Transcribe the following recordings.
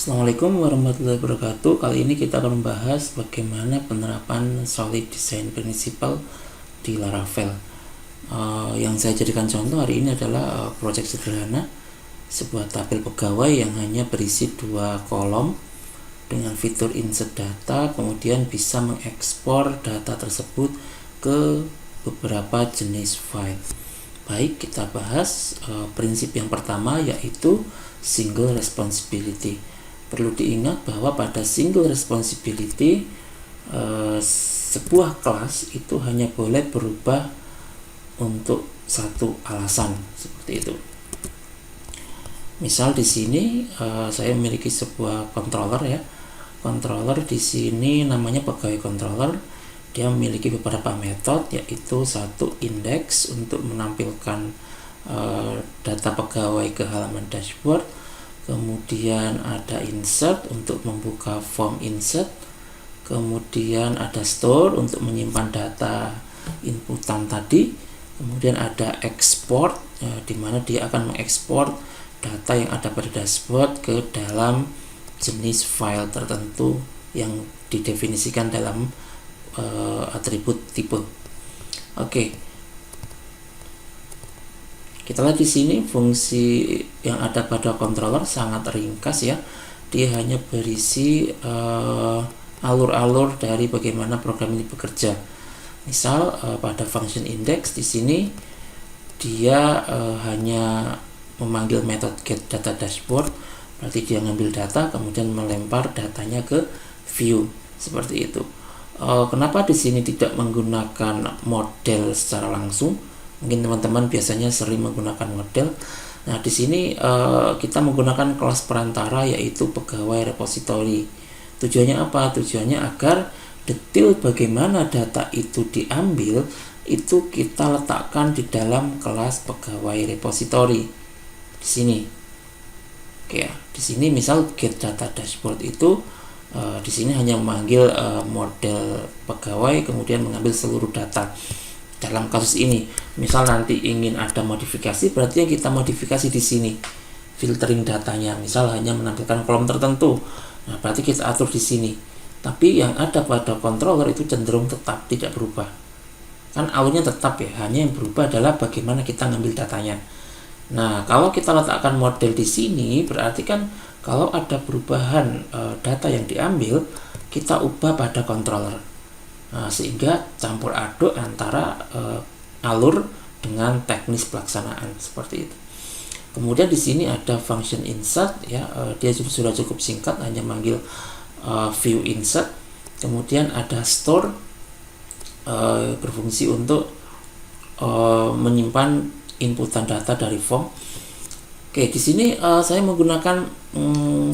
Assalamualaikum warahmatullahi wabarakatuh. Kali ini kita akan membahas bagaimana penerapan Solid Design Principle di Laravel. Yang saya jadikan contoh hari ini adalah proyek sederhana, sebuah tabel pegawai yang hanya berisi 2 kolom dengan fitur insert data, kemudian bisa mengekspor data tersebut ke beberapa jenis file. Baik, kita bahas prinsip yang pertama, yaitu single responsibility. Perlu diingat bahwa pada single responsibility sebuah kelas itu hanya boleh berubah untuk satu alasan, seperti itu. Misal di sini saya memiliki sebuah controller ya. Controller di sini namanya pegawai controller. Dia memiliki beberapa metode, yaitu satu index untuk menampilkan data pegawai ke halaman dashboard. Kemudian ada insert untuk membuka form insert. Kemudian ada store untuk menyimpan data inputan tadi. Kemudian ada export, di mana dia akan mengekspor data yang ada pada dashboard ke dalam jenis file tertentu yang didefinisikan dalam atribut tipe. Oke. Kita lihat di sini fungsi yang ada pada controller sangat ringkas ya. Dia hanya berisi alur-alur dari bagaimana program ini bekerja. Misal pada function index di sini dia hanya memanggil metode get data dashboard, berarti dia ngambil data kemudian melempar datanya ke view seperti itu. Kenapa di sini tidak menggunakan model secara langsung? Mungkin teman-teman biasanya sering menggunakan model. Nah, di sini kita menggunakan kelas perantara, yaitu pegawai repository. Tujuannya apa? Tujuannya agar detail bagaimana data itu diambil itu kita letakkan di dalam kelas pegawai repository. Di sini. Oke ya. Di sini misal get data dashboard itu di sini hanya memanggil model pegawai kemudian mengambil seluruh data. Dalam kasus ini, misal nanti ingin ada modifikasi, berarti yang kita modifikasi di sini filtering datanya, misal hanya menampilkan kolom tertentu. Nah, berarti kita atur di sini. Tapi yang ada pada controller itu cenderung tetap, tidak berubah. Kan alurnya tetap ya, hanya yang berubah adalah bagaimana kita ngambil datanya. Nah, kalau kita letakkan model di sini, berarti kan kalau ada perubahan data yang diambil, kita ubah pada controller. Nah, sehingga campur aduk antara alur dengan teknis pelaksanaan seperti itu. Kemudian di sini ada function insert ya, dia sudah cukup singkat, hanya manggil view insert. Kemudian ada store, berfungsi untuk menyimpan inputan data dari form. Oke, di sini saya menggunakan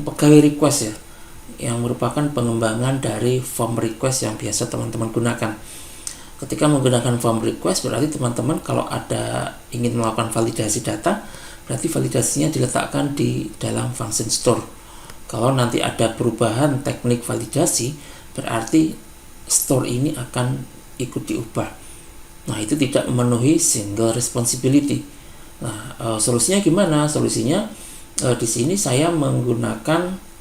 pegawai request ya, yang merupakan pengembangan dari form request yang biasa teman-teman gunakan. Ketika menggunakan form request, berarti teman-teman kalau ada ingin melakukan validasi data, berarti validasinya diletakkan di dalam function store. Kalau nanti ada perubahan teknik validasi, berarti store ini akan ikut diubah. Nah, itu tidak memenuhi single responsibility. Nah, solusinya gimana? Solusinya di sini saya menggunakan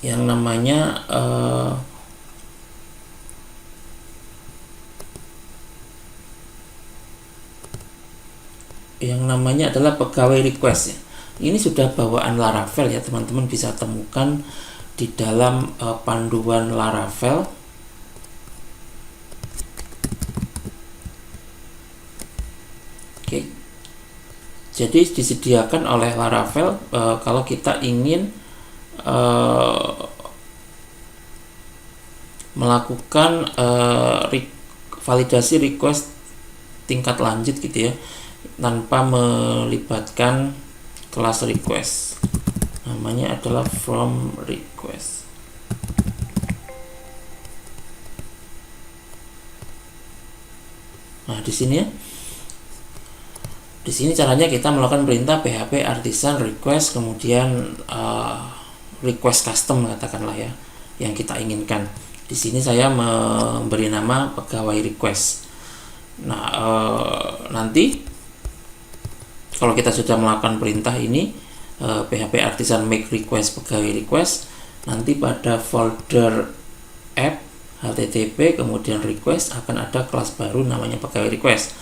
yang namanya adalah pegawai request ya. Ini sudah bawaan Laravel ya, teman-teman bisa temukan di dalam panduan Laravel. Oke. Jadi disediakan oleh Laravel kalau kita ingin melakukan validasi request tingkat lanjut gitu ya, tanpa melibatkan kelas request. Namanya adalah from request. Nah, di sini ya. Di sini caranya kita melakukan perintah php artisan request, kemudian request custom katakanlah ya, yang kita inginkan. Di sini saya memberi nama pegawai request. Nah, nanti kalau kita sudah melakukan perintah ini, PHP Artisan make request pegawai request, nanti pada folder app http kemudian request akan ada kelas baru namanya pegawai request.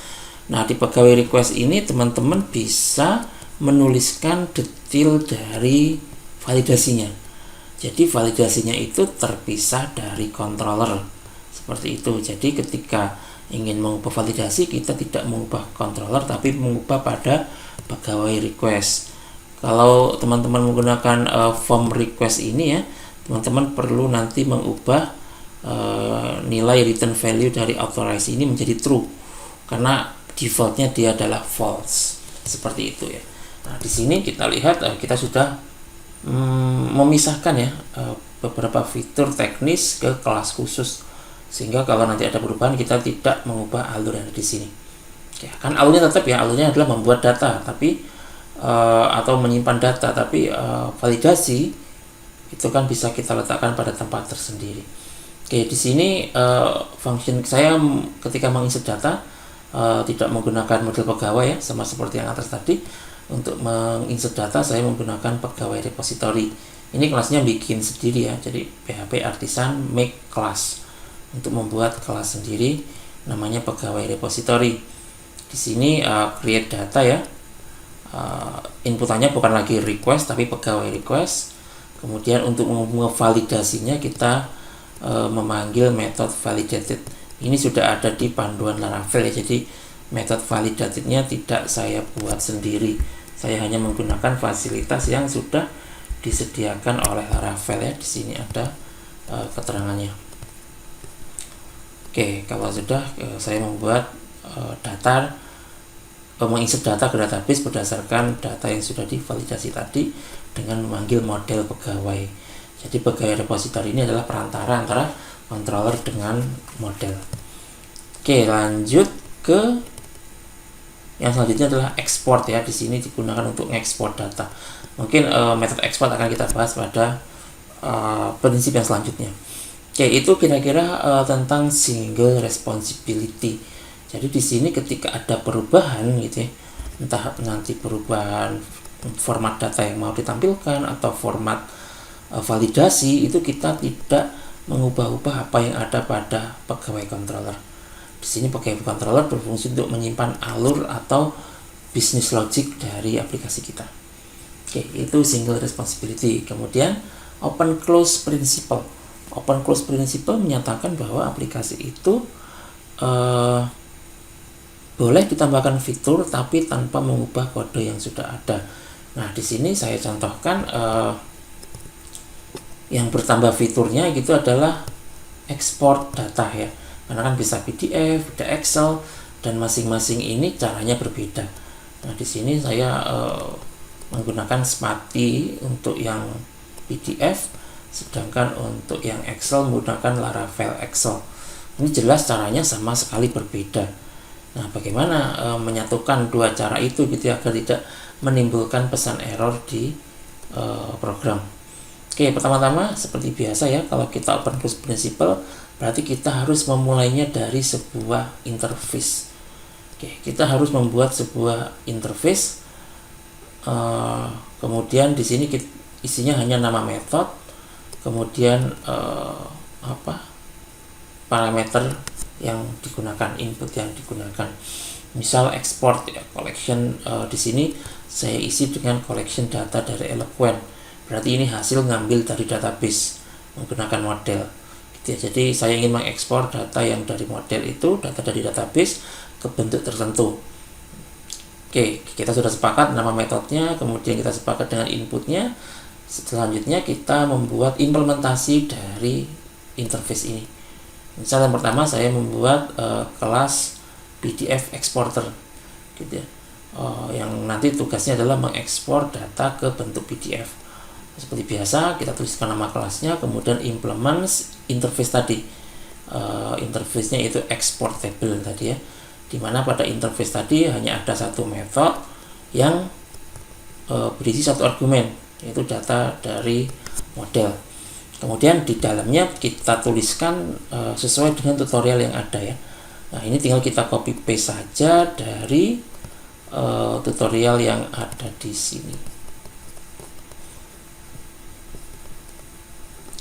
Nah, di pegawai request ini teman-teman bisa menuliskan detail dari validasinya. Jadi validasinya itu terpisah dari controller seperti itu. Jadi ketika ingin mengubah validasi, kita tidak mengubah controller tapi mengubah pada pegawai request. Kalau teman-teman menggunakan form request ini ya, teman-teman perlu nanti mengubah nilai return value dari authorize ini menjadi true, karena defaultnya dia adalah false seperti itu ya. Nah, di sini kita lihat kita sudah memisahkan ya beberapa fitur teknis ke kelas khusus, sehingga kalau nanti ada perubahan kita tidak mengubah alur yang ada di sini. Ya, kan alurnya tetap ya, alurnya adalah membuat data tapi atau menyimpan data, tapi validasi itu kan bisa kita letakkan pada tempat tersendiri. Oke, di sini function saya ketika menginsert data tidak menggunakan model pegawai ya, sama seperti yang atas tadi. Untuk menginsert data saya menggunakan pegawai repository. Ini kelasnya bikin sendiri ya, jadi PHP Artisan make class untuk membuat kelas sendiri namanya pegawai repository. Di sini create data ya. Inputannya bukan lagi request tapi pegawai request. Kemudian untuk memvalidasinya kita memanggil method validated. Ini sudah ada di panduan Laravel ya, jadi method validatednya tidak saya buat sendiri. Saya hanya menggunakan fasilitas yang sudah disediakan oleh Laravel ya. Di sini ada keterangannya. Oke, kalau sudah saya membuat data menginsert data ke database berdasarkan data yang sudah divalidasi tadi dengan memanggil model pegawai. Jadi pegawai repository ini adalah perantara antara controller dengan model. Oke, lanjut ke yang selanjutnya adalah export ya. Di sini digunakan untuk mengekspor data. Mungkin metode export akan kita bahas pada prinsip yang selanjutnya. Oke, itu kira-kira tentang single responsibility. Jadi di sini ketika ada perubahan gitu ya, entah nanti perubahan format data yang mau ditampilkan atau format validasi, itu kita tidak mengubah-ubah apa yang ada pada pegawai controller. Di sini pegawai controller berfungsi untuk menyimpan alur atau business logic dari aplikasi kita. Oke, itu single responsibility. Kemudian open close principle. Open close principle menyatakan bahwa aplikasi itu boleh ditambahkan fitur tapi tanpa mengubah kode yang sudah ada. Nah, di sini saya contohkan yang bertambah fiturnya gitu adalah export data ya. Karena kan bisa PDF, bisa Excel, dan masing-masing ini caranya berbeda. Nah, di sini saya menggunakan Smarty untuk yang PDF, sedangkan untuk yang Excel menggunakan Laravel Excel. Ini jelas caranya sama sekali berbeda. Nah, bagaimana menyatukan dua cara itu gitu ya, agar tidak menimbulkan pesan error di program. Oke, pertama-tama seperti biasa ya, kalau kita open close principle berarti kita harus memulainya dari sebuah interface. Oke, kita harus membuat sebuah interface. Kemudian di sini isinya hanya nama method, kemudian parameter yang digunakan, input yang digunakan. Misal export ya, collection di sini saya isi dengan collection data dari Eloquent. Berarti ini hasil ngambil dari database menggunakan model. Gitu ya. Jadi saya ingin mengekspor data yang dari model itu, data dari database ke bentuk tertentu. Oke, kita sudah sepakat nama metodenya, kemudian kita sepakat dengan inputnya. Selanjutnya kita membuat implementasi dari interface ini. Misal yang pertama saya membuat kelas PDF exporter gitu ya, yang nanti tugasnya adalah mengekspor data ke bentuk PDF. Seperti biasa kita tuliskan nama kelasnya, kemudian implement interface tadi. Interface-nya itu export table tadi ya, dimana pada interface tadi hanya ada satu method yang berisi satu argumen, yaitu data dari model. Kemudian di dalamnya kita tuliskan sesuai dengan tutorial yang ada ya. Nah, ini tinggal kita copy paste saja dari tutorial yang ada di sini.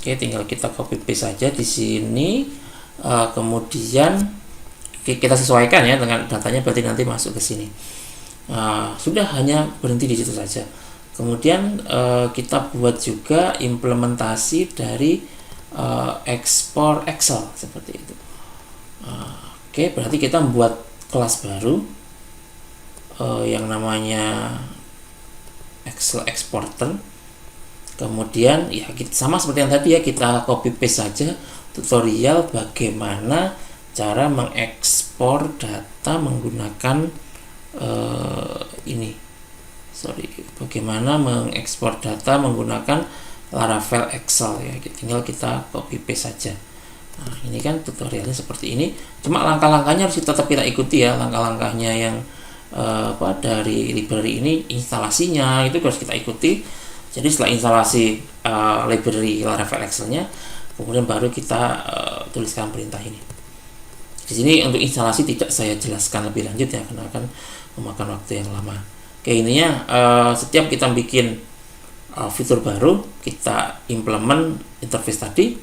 Oke, tinggal kita copy paste saja di sini. Kemudian kita sesuaikan ya dengan datanya, berarti nanti masuk ke sini. Sudah, hanya berhenti di situ saja. Kemudian kita buat juga implementasi dari ekspor Excel seperti itu. Oke, berarti kita membuat kelas baru yang namanya Excel Exporter. Kemudian ya sama seperti yang tadi ya, kita copy paste saja tutorial bagaimana cara mengekspor data menggunakan bagaimana mengekspor data menggunakan Laravel Excel ya. Tinggal kita copy paste saja. Nah, ini kan tutorialnya seperti ini. Cuma langkah-langkahnya harus tetap kita ikuti ya, langkah-langkahnya yang dari library ini, instalasinya itu harus kita ikuti. Jadi setelah instalasi library Laravel Excel-nya, kemudian baru kita tuliskan perintah ini. Di sini untuk instalasi tidak saya jelaskan lebih lanjut ya, karena akan memakan waktu yang lama. Oke, ininya setiap kita bikin fitur baru, kita implement interface tadi.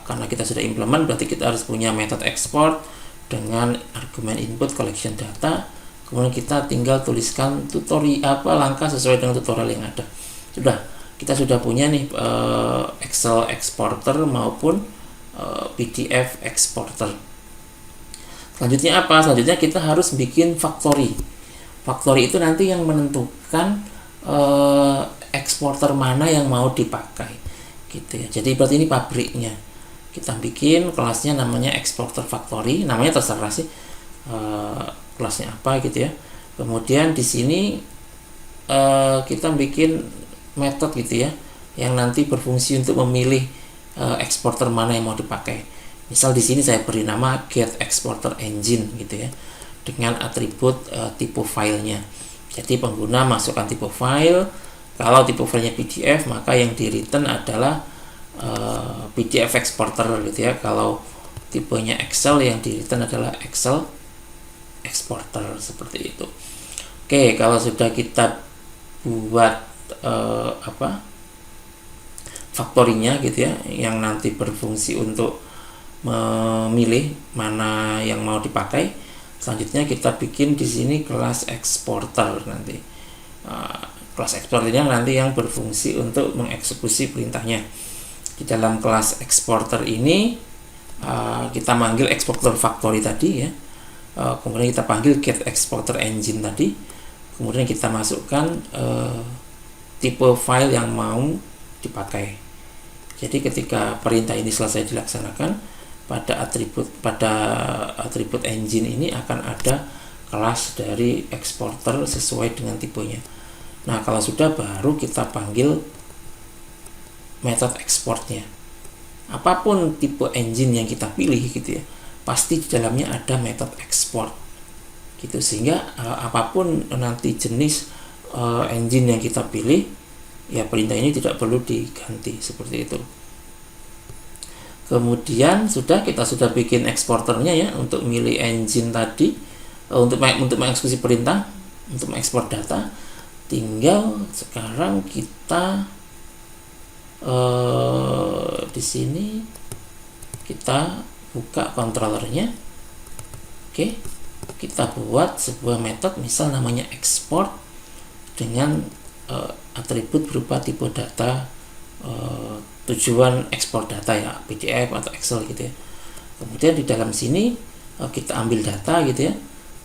Karena kita sudah implement, berarti kita harus punya metode export dengan argumen input collection data. Kemudian kita tinggal tuliskan tutorial langkah sesuai dengan tutorial yang ada. Kita sudah punya nih Excel exporter maupun PDF exporter. Selanjutnya apa? Selanjutnya kita harus bikin factory. Factory itu nanti yang menentukan exporter mana yang mau dipakai, gitu ya. Jadi berarti ini pabriknya. Kita bikin kelasnya namanya exporter factory. Namanya terserah sih kelasnya apa gitu ya. Kemudian di sini kita bikin metode gitu ya, yang nanti berfungsi untuk memilih exporter mana yang mau dipakai. Misal di sini saya beri nama get exporter engine gitu ya, dengan atribut tipe filenya. Jadi pengguna masukkan tipe file. Kalau tipe filenya PDF, maka yang di return adalah PDF exporter gitu ya. Kalau tipenya Excel, yang di return adalah Excel exporter seperti itu. Oke, kalau sudah kita buat faktorinya gitu ya, yang nanti berfungsi untuk memilih mana yang mau dipakai. Selanjutnya kita bikin di sini kelas exporter nanti. Kelas exporternya nanti yang berfungsi untuk mengeksekusi perintahnya. Di dalam kelas exporter ini kita manggil exporter factory tadi ya. Kemudian kita panggil get exporter engine tadi. Kemudian kita masukkan tipe file yang mau dipakai. Jadi ketika perintah ini selesai dilaksanakan, pada atribut engine ini akan ada kelas dari exporter sesuai dengan tipenya. Nah, kalau sudah, baru kita panggil metode exportnya. Apapun tipe engine yang kita pilih gitu ya, pasti di dalamnya ada metode export gitu, sehingga apapun nanti jenis engine yang kita pilih ya, perintah ini tidak perlu diganti seperti itu. Kemudian kita sudah bikin eksporternya ya, untuk milih engine tadi, untuk mengeksekusi perintah, untuk mengekspor data. Tinggal sekarang kita di sini kita buka controllernya. Oke, kita buat sebuah metode, misal namanya export, dengan atribut berupa tipe data, tujuan ekspor data ya, PDF atau Excel gitu ya. Kemudian di dalam sini kita ambil data gitu ya,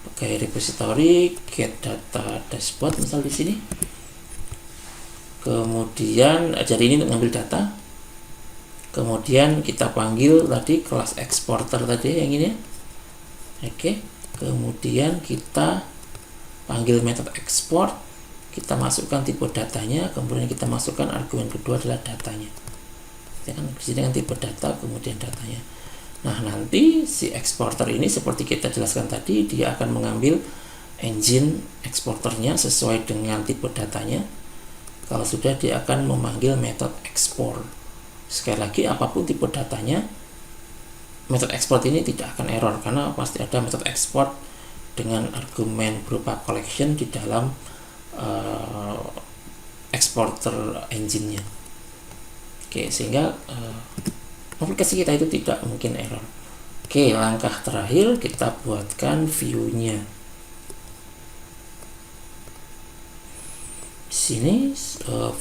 pakai repository get data dashboard misal di sini. Kemudian jadi ini untuk ngambil data. Kemudian kita panggil tadi kelas exporter tadi yang ini ya. Oke. Kemudian kita panggil metode export. Kita masukkan tipe datanya, kemudian kita masukkan argumen kedua adalah datanya. Ya kan, di sini kan tipe data, kemudian datanya. Nah, nanti si exporter ini seperti kita jelaskan tadi, dia akan mengambil engine exporternya sesuai dengan tipe datanya. Kalau sudah, dia akan memanggil metode export. Sekali lagi, apapun tipe datanya, metode export ini tidak akan error, karena pasti ada metode export dengan argumen berupa collection di dalam exporter engine-nya. Oke, sehingga aplikasi kita itu tidak mungkin error. Oke, langkah terakhir kita buatkan view-nya. Di sini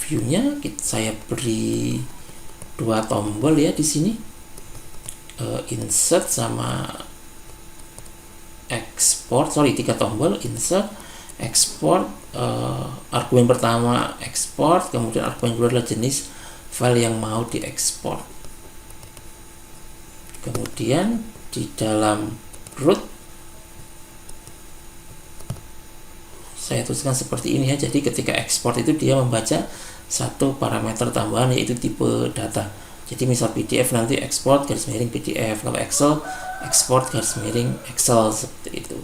view-nya saya beri 2 tombol ya di sini, insert sama export. 3 tombol, insert, export, argumen pertama export, kemudian argumen kedua adalah jenis file yang mau diekspor. Kemudian di dalam root saya tuliskan seperti ini ya. Jadi ketika ekspor itu dia membaca satu parameter tambahan, yaitu tipe data. Jadi misal PDF nanti ekspor garis miring PDF, kalau Excel ekspor garis miring Excel, seperti itu.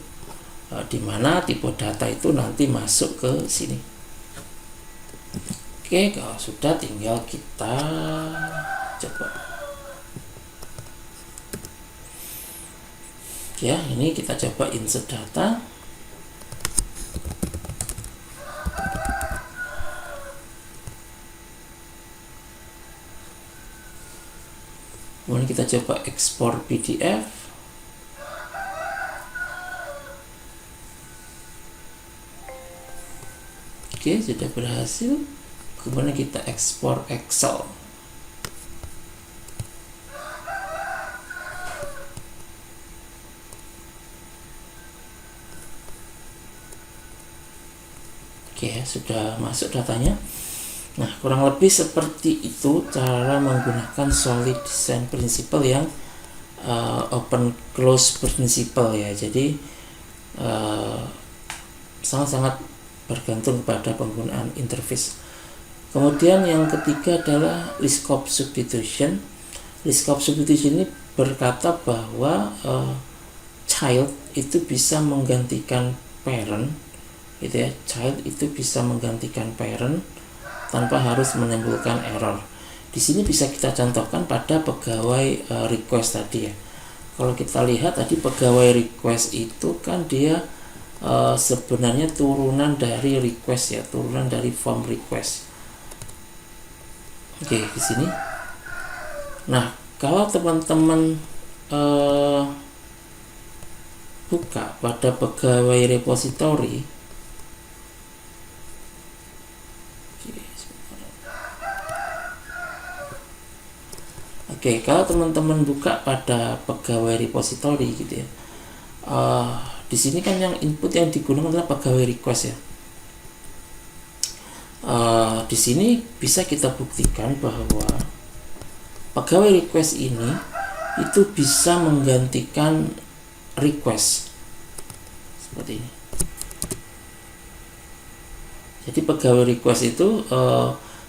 Dimana tipe data itu nanti masuk ke sini. Oke, kalau sudah tinggal kita coba. Ya, ini kita coba insert data. Kemudian kita coba ekspor PDF. Oke, sudah berhasil. Kemudian kita ekspor Excel. Oke, sudah masuk datanya. Nah, kurang lebih seperti itu cara menggunakan solid design principle yang open close principle ya. Jadi sangat-sangat bergantung pada penggunaan interface. Kemudian yang ketiga adalah list scope substitution. List scope substitution ini berkata bahwa child itu bisa menggantikan parent, gitu ya. Child itu bisa menggantikan parent tanpa harus menimbulkan error. Di sini bisa kita contohkan pada pegawai request tadi ya. Kalau kita lihat tadi pegawai request itu kan dia sebenarnya turunan dari request ya, turunan dari form request. Oke, di sini. Nah, kalau teman-teman buka pada pegawai repository, kalau teman-teman buka pada pegawai repository gitu ya, di sini kan yang input yang digunakan adalah pegawai request ya. Di sini bisa kita buktikan bahwa pegawai request ini itu bisa menggantikan request seperti ini. Jadi pegawai request itu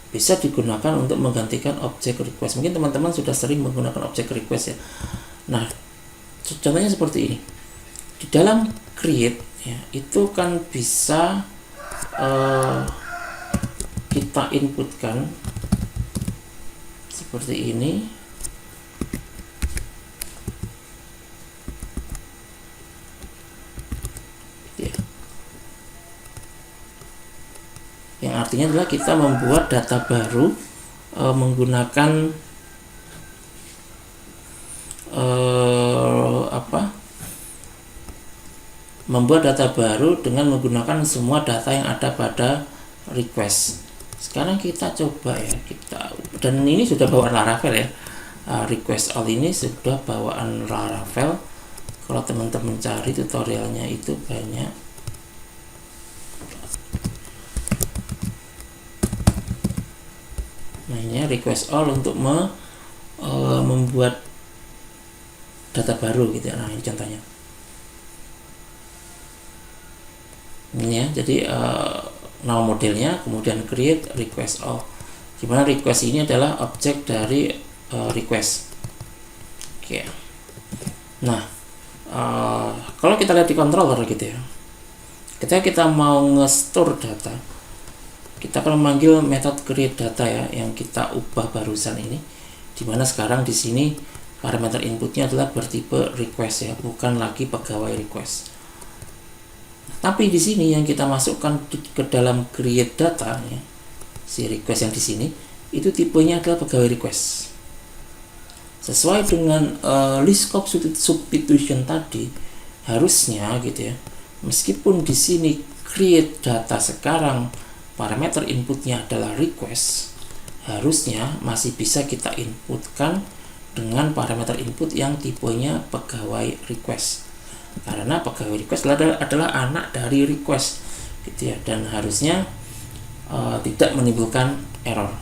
bisa digunakan untuk menggantikan objek request. Mungkin teman-teman sudah sering menggunakan objek request ya. Nah, contohnya seperti ini. Di dalam create ya, itu kan bisa kita inputkan seperti ini. Ya. Yang artinya adalah kita membuat data baru menggunakan membuat data baru dengan menggunakan semua data yang ada pada request. Sekarang kita coba ya, dan ini sudah bawaan Laravel ya. Request all ini sudah bawaan Laravel. Kalau teman-teman cari tutorialnya itu banyak. Nah, ini request all untuk membuat data baru gitu ya. Nah, ini contohnya. Ini ya, jadi nama modelnya, kemudian create request all, dimana request ini adalah objek dari request. Oke. Nah, kalau kita lihat di controller gitu ya, ketika kita mau nge-store data, kita akan memanggil method create data ya, yang kita ubah barusan ini, dimana sekarang di sini parameter inputnya adalah bertipe request ya, bukan lagi pegawai request. Tapi di sini yang kita masukkan ke dalam create data ya, si request yang di sini itu tipenya adalah pegawai request. Sesuai dengan list scope substitution tadi, harusnya gitu ya, meskipun di sini create data sekarang parameter inputnya adalah request, harusnya masih bisa kita inputkan dengan parameter input yang tipenya pegawai request, karena pegawai request adalah anak dari request gitu ya, dan harusnya tidak menimbulkan error.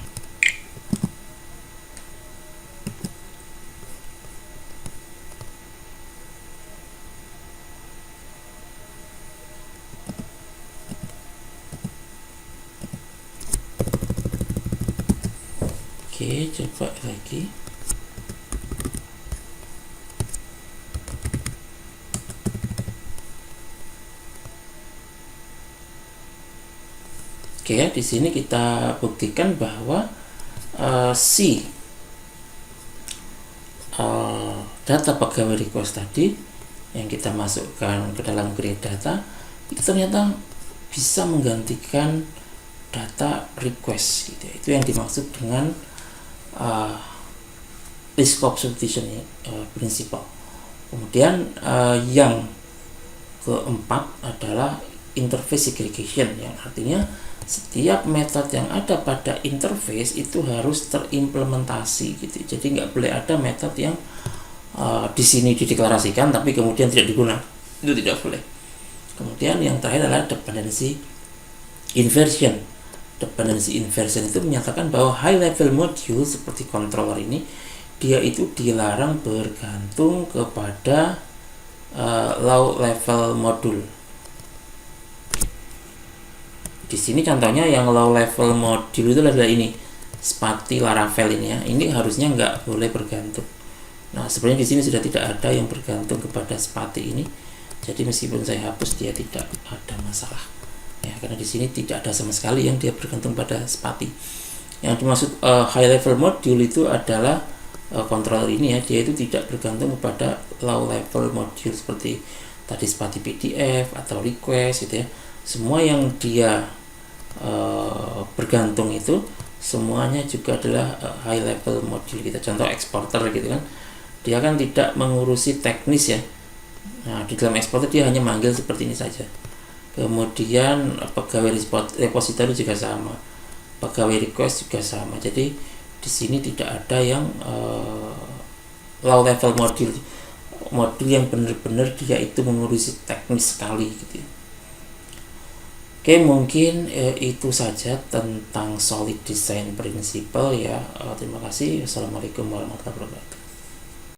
Oke, coba lagi. Oke, di sini kita buktikan bahwa data pegawai request tadi yang kita masukkan ke dalam create data itu ternyata bisa menggantikan data request gitu. Itu yang dimaksud dengan list scope substitution principle. Kemudian yang keempat adalah interface segregation, yang artinya setiap metode yang ada pada interface itu harus terimplementasi gitu. Jadi nggak boleh ada metode yang di sini dideklarasikan tapi kemudian tidak digunakan, itu tidak boleh. Kemudian yang terakhir adalah dependency inversion. Dependency inversion itu menyatakan bahwa high level module seperti controller ini, dia itu dilarang bergantung kepada low level module. Di sini contohnya yang low level module itu adalah ini, Spati Laravel ini ya. Ini harusnya nggak boleh bergantung. Nah, sebenarnya di sini sudah tidak ada yang bergantung kepada Spati ini. Jadi meskipun saya hapus, dia tidak ada masalah. Ya, karena di sini tidak ada sama sekali yang dia bergantung pada Spati. Yang dimaksud high level module itu adalah controller ini ya, dia itu tidak bergantung kepada low level module seperti tadi Spati PDF atau request gitu ya. Semua yang dia bergantung itu semuanya juga adalah high level module kita. Contoh exporter gitu kan, dia kan tidak mengurusi teknis ya. Nah, di dalam exporter dia hanya manggil seperti ini saja. Kemudian pegawai repository juga sama, pegawai request juga sama. Jadi di sini tidak ada yang low level module yang benar-benar dia itu mengurusi teknis sekali gitu ya. Oke, mungkin itu saja tentang solid design principle ya. Terima kasih. Wassalamualaikum warahmatullahi wabarakatuh.